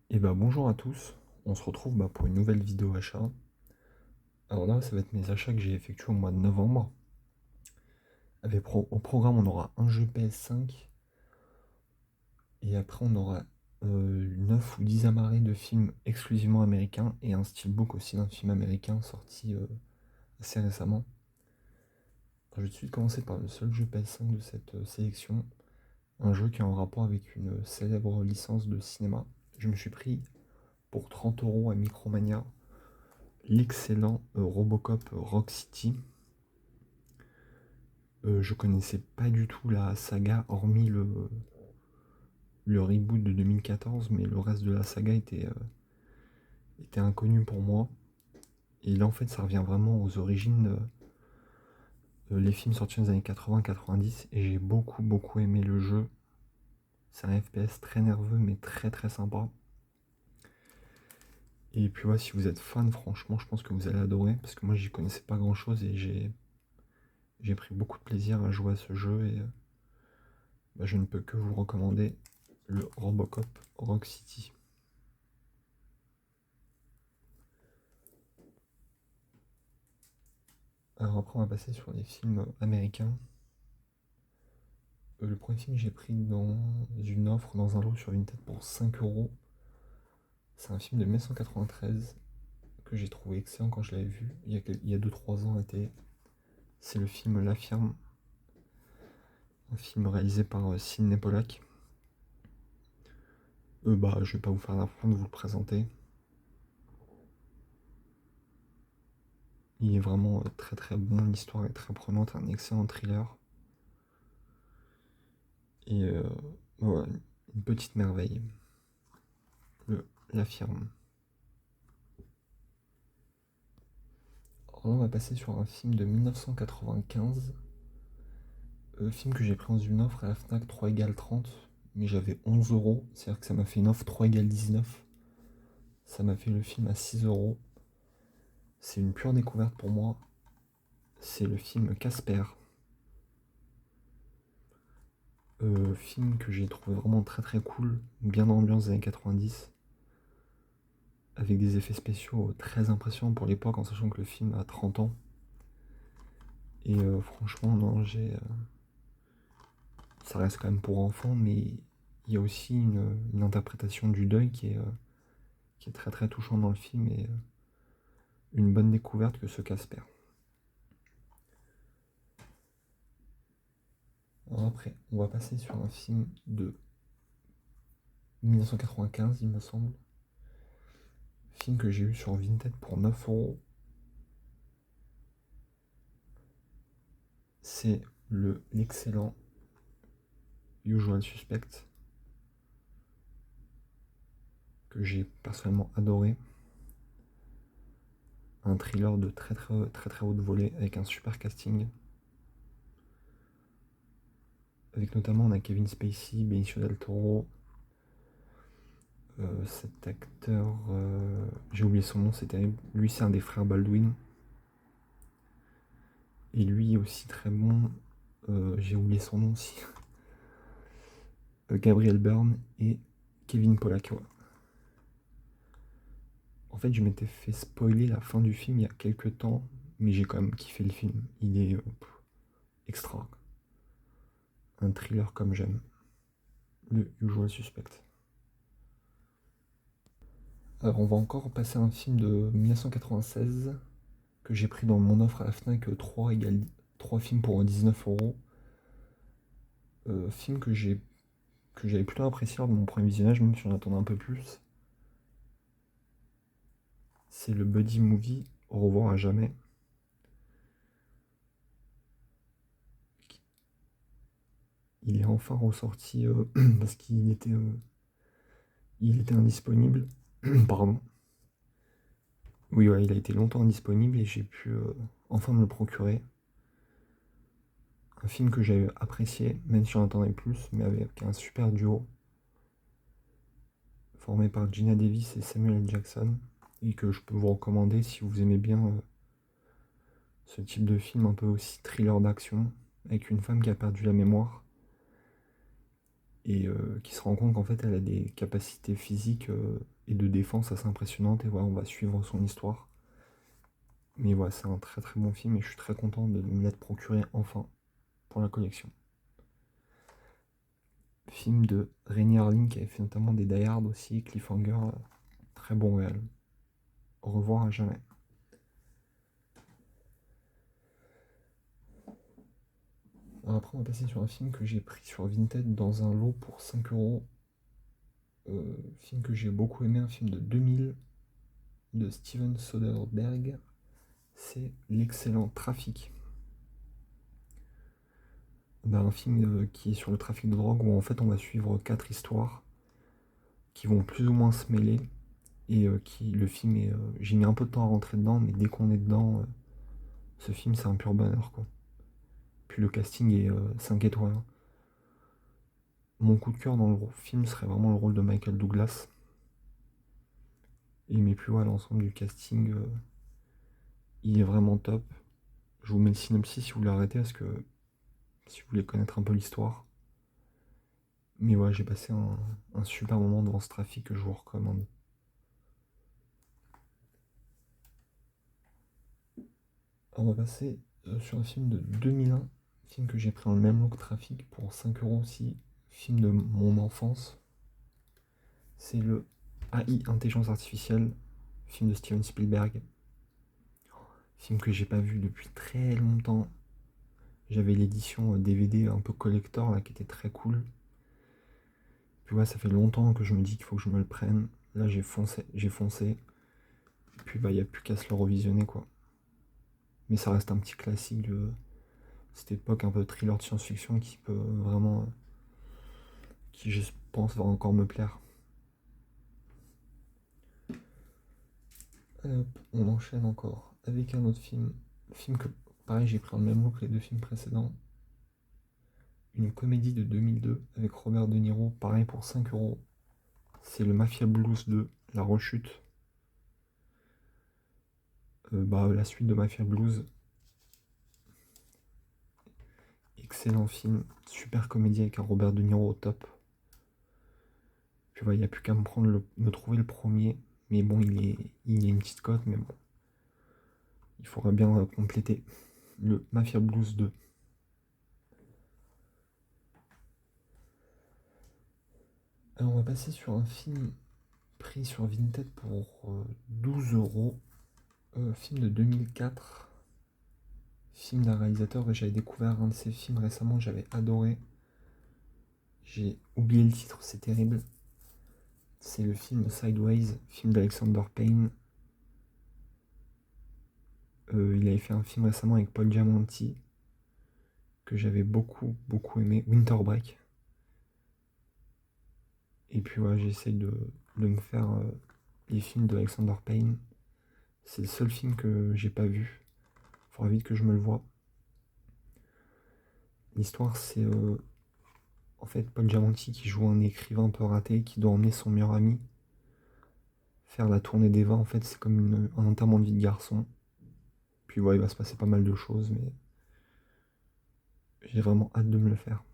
Et bah bonjour à tous, on se retrouve pour une nouvelle vidéo achat. Alors là, ça va être mes achats que j'ai effectués au mois de novembre. Au programme, on aura un jeu PS5 et après on aura 9 ou 10 amarrés de films exclusivement américains et un steelbook aussi d'un film américain sorti assez récemment. Alors, je vais tout de suite commencer par le seul jeu PS5 de cette sélection, un jeu qui est en rapport avec une célèbre licence de cinéma. Je me suis pris pour 30 € à Micromania l'excellent Robocop Rock City. Je connaissais pas du tout la saga, hormis le reboot de 2014, mais le reste de la saga était inconnu pour moi. Et là, en fait, ça revient vraiment aux origines, les films sortis dans les années 80-90, et j'ai beaucoup, beaucoup aimé le jeu. C'est un FPS très nerveux, mais très, très sympa. Et puis, ouais, si vous êtes fan, franchement, je pense que vous allez adorer, parce que moi, j'y connaissais pas grand-chose, et j'ai pris beaucoup de plaisir à jouer à ce jeu, et je ne peux que vous recommander le Robocop Rock City. Alors après, on va passer sur les films américains. Le premier film que j'ai pris dans une offre, dans un lot sur Vinted pour 5 €. C'est un film de 1993 que j'ai trouvé excellent quand je l'avais vu il y a 2-3 ans à la télé. C'est le film La Firme, un film réalisé par Sidney Pollack. Je vais pas vous faire l'affront de vous le présenter. Il est vraiment très très bon, l'histoire est très prenante, un excellent thriller. Et voilà, une petite merveille. La Firme. Alors là, on va passer sur un film de 1995. Film que j'ai pris dans une offre à la Fnac 3 égale 30, mais j'avais 11 €, c'est-à-dire que ça m'a fait une offre 3 égale 19. Ça m'a fait le film à 6 €. C'est une pure découverte pour moi. C'est le film Casper. Film que j'ai trouvé vraiment très très cool, bien dans l'ambiance des années 90, avec des effets spéciaux très impressionnants pour l'époque, en sachant que le film a 30 ans. Et franchement, non, ça reste quand même pour enfants, mais il y a aussi une interprétation du deuil qui est très très touchante dans le film et une bonne découverte que ce Casper. Alors après, on va passer sur un film de 1995, il me semble. Film que j'ai eu sur Vinted pour 9 €. C'est l'excellent Usual Suspect, que j'ai personnellement adoré. Un thriller de très très très très haute volée avec un super casting. Avec notamment, on a Kevin Spacey, Benicio del Toro. Cet acteur, j'ai oublié son nom, c'est terrible. Lui, c'est un des frères Baldwin. Et lui aussi très bon. J'ai oublié son nom aussi. Gabriel Byrne et Kevin Pollak. Ouais. En fait, je m'étais fait spoiler la fin du film il y a quelques temps, mais j'ai quand même kiffé le film. Il est extra. Un thriller comme j'aime. Le Usual Suspect. Alors, on va encore passer à un film de 1996 que j'ai pris dans mon offre à la Fnac 3 égale 3 films pour 19 €. Film que j'avais plutôt apprécié lors de mon premier visionnage, même si j'en attendais un peu plus. C'est le buddy movie Au revoir à jamais. Il est enfin ressorti parce il était indisponible. Pardon. Oui, ouais, il a été longtemps indisponible et j'ai pu enfin me le procurer. Un film que j'ai apprécié, même si j'en attendais plus, mais avec un super duo formé par Gina Davis et Samuel L. Jackson, et que je peux vous recommander si vous aimez bien ce type de film un peu aussi thriller d'action, avec une femme qui a perdu la mémoire et qui se rend compte qu'en fait elle a des capacités physiques et de défense assez impressionnantes, et voilà, on va suivre son histoire. Mais voilà, c'est un très très bon film et je suis très content de me l'être procuré enfin pour la collection. Film de Renny Harlin qui avait fait notamment des Die Hard aussi, Cliffhanger, très bon réel. Au revoir à jamais. Alors après on va passer sur un film que j'ai pris sur Vinted dans un lot pour 5 euros. Film que j'ai beaucoup aimé, un film de 2000 de Steven Soderbergh, c'est l'excellent Trafic. Un film qui est sur le trafic de drogue où en fait on va suivre 4 histoires qui vont plus ou moins se mêler et le film est... j'ai mis un peu de temps à rentrer dedans, mais dès qu'on est dedans, ce film c'est un pur bonheur quoi. Puis le casting est 5 étoiles, hein. Mon coup de cœur dans le film serait vraiment le rôle de Michael Douglas. Et mais plus ouais, l'ensemble du casting, il est vraiment top. Je vous mets le synopsis si vous voulez arrêter, parce que si vous voulez connaître un peu l'histoire. Mais ouais, j'ai passé un super moment devant ce trafic que je vous recommande. Alors on va passer sur un film de 2001, film que j'ai pris en le même look Trafic pour 5 euros aussi, film de mon enfance. C'est le AI, Intelligence Artificielle, film de Steven Spielberg. Film que j'ai pas vu depuis très longtemps. J'avais l'édition DVD un peu collector là qui était très cool. Puis ouais, ça fait longtemps que je me dis qu'il faut que je me le prenne. Là j'ai foncé. Et puis bah y a plus qu'à se le revisionner quoi. Mais ça reste un petit classique de cette époque un peu thriller de science-fiction qui peut vraiment, qui je pense va encore me plaire. Allez hop, on enchaîne encore avec un autre film. Film que pareil j'ai pris le même look que les deux films précédents. Une comédie de 2002 avec Robert De Niro, pareil pour 5 euros. C'est le Mafia Blues 2, La Rechute. La suite de Mafia Blues. Excellent film, super comédie avec un Robert De Niro au top. Puis il n'y a plus qu'à me trouver le premier. Mais bon, il y a une petite cote, mais bon. Il faudra bien compléter. Le Mafia Blues 2. Alors on va passer sur un film pris sur Vinted pour 12 euros. Film de 2004. Film d'un réalisateur que j'avais découvert un de ses films récemment, j'avais adoré. J'ai oublié le titre, c'est terrible. C'est le film Sideways, film d'Alexander Payne. Il avait fait un film récemment avec Paul Giamatti que j'avais beaucoup aimé, Winter Break. Et puis voilà, j'essaye de me faire les films d'Alexander Payne. C'est le seul film que j'ai pas vu. Faudra vite que je me le voie. L'histoire c'est en fait Paul Giamatti qui joue un écrivain un peu raté qui doit emmener son meilleur ami faire la tournée des vins. En fait c'est comme un enterrement de vie de garçon. Puis voilà, il va se passer pas mal de choses, mais j'ai vraiment hâte de me le faire.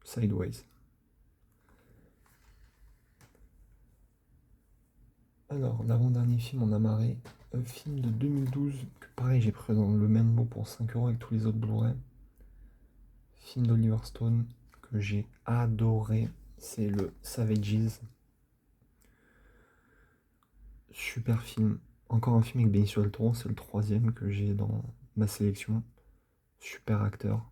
Sideways. Alors, l'avant-dernier film, on a marré. Un film de 2012, que pareil, j'ai pris dans le même lot pour 5 euros avec tous les autres Blu-ray. Film d'Oliver Stone, que j'ai adoré. C'est le Savages. Super film. Encore un film avec Benicio del Toro, c'est le troisième que j'ai dans ma sélection. Super acteur.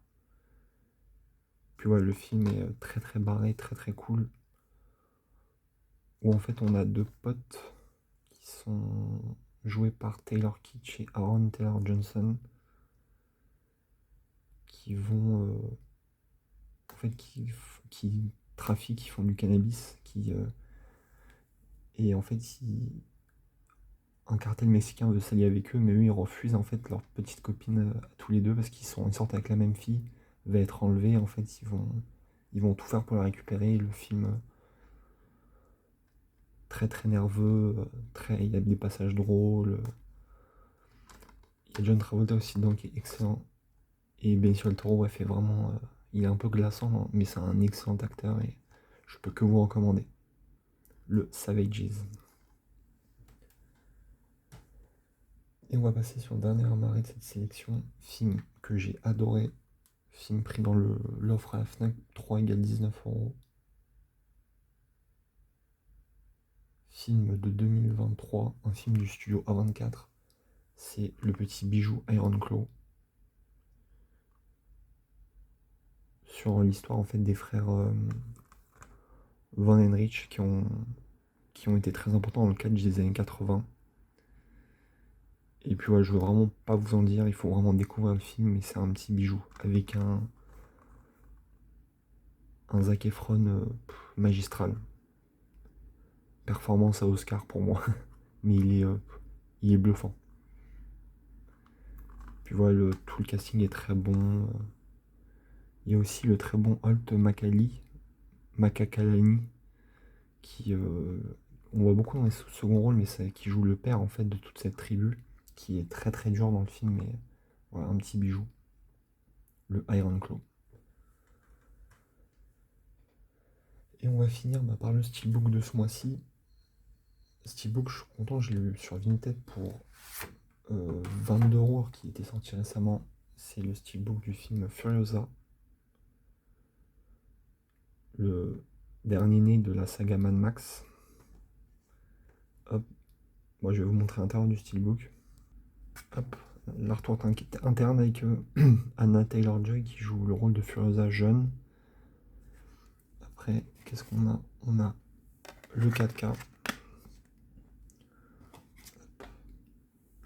Puis ouais, le film est très très barré, très très cool. Où en fait on a deux potes qui sont joués par Taylor Kitsch et Aaron Taylor Johnson, qui vont en fait qui trafiquent, qui font du cannabis, et en fait un cartel mexicain veut s'allier avec eux, mais eux ils refusent en fait leur petite copine à tous les deux parce ils sortent avec la même fille, va être enlevée, en fait ils vont tout faire pour la récupérer. Et le film très très nerveux, il y a des passages drôles. Il y a John Travolta aussi dedans qui est excellent. Et Benicio del Toro fait vraiment Il est un peu glaçant, hein, mais c'est un excellent acteur et je peux que vous recommander. Le Savages. Et on va passer sur le dernier marée de cette sélection. Film que j'ai adoré. Film pris dans l'offre à la Fnac, 3 égale 19 €. Film de 2023, un film du studio A24. C'est Le Petit Bijou Iron Claw. Sur l'histoire en fait des frères Von Henrich qui ont été très importants dans le cadre des années 80. Et puis ouais, je veux vraiment pas vous en dire, il faut vraiment découvrir le film, mais c'est un petit bijou avec un Zac Efron magistral. Performance à Oscar pour moi, mais il est bluffant. Puis voilà, tout le casting est très bon. Il y a aussi le très bon Holt Macakalani, qui on voit beaucoup dans les seconds rôles, mais qui joue le père en fait de toute cette tribu, qui est très très dur dans le film, mais voilà, un petit bijou. Le Iron Claw. Et on va finir par le steelbook de ce mois-ci. Steelbook, je suis content, je l'ai eu sur Vinted pour 22 € qui était sorti récemment. C'est le steelbook du film Furiosa, le dernier né de la saga Mad Max. Hop, moi je vais vous montrer l'intérieur du steelbook. Hop, l'artwork interne avec Anna Taylor-Joy qui joue le rôle de Furiosa jeune. Après, qu'est-ce qu'on a? On a le 4K,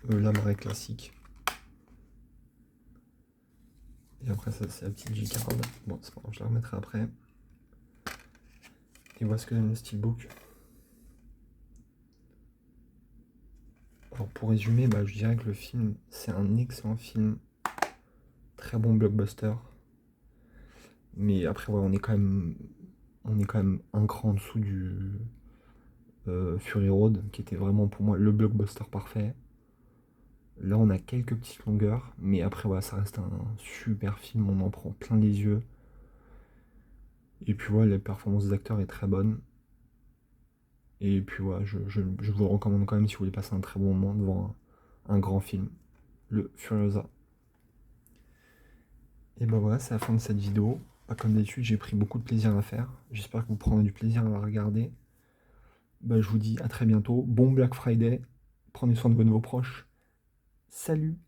la marée classique. Et après ça c'est la petite G-card. Bon c'est pas grave, je la remettrai après. Et voilà ce que donne le steelbook. Alors pour résumer, je dirais que le film c'est un excellent film. Très bon blockbuster. Mais après ouais, on est quand même un cran en dessous du Fury Road, qui était vraiment pour moi le blockbuster parfait. Là on a quelques petites longueurs, mais après voilà, ça reste un super film, on en prend plein les yeux. Et puis voilà, la performance des acteurs est très bonne. Et puis voilà, je vous le recommande quand même si vous voulez passer un très bon moment devant un grand film, le Furiosa. Et voilà, c'est la fin de cette vidéo. Comme d'habitude, j'ai pris beaucoup de plaisir à la faire. J'espère que vous prendrez du plaisir à la regarder. Je vous dis à très bientôt. Bon Black Friday. Prenez soin de vos proches. Salut!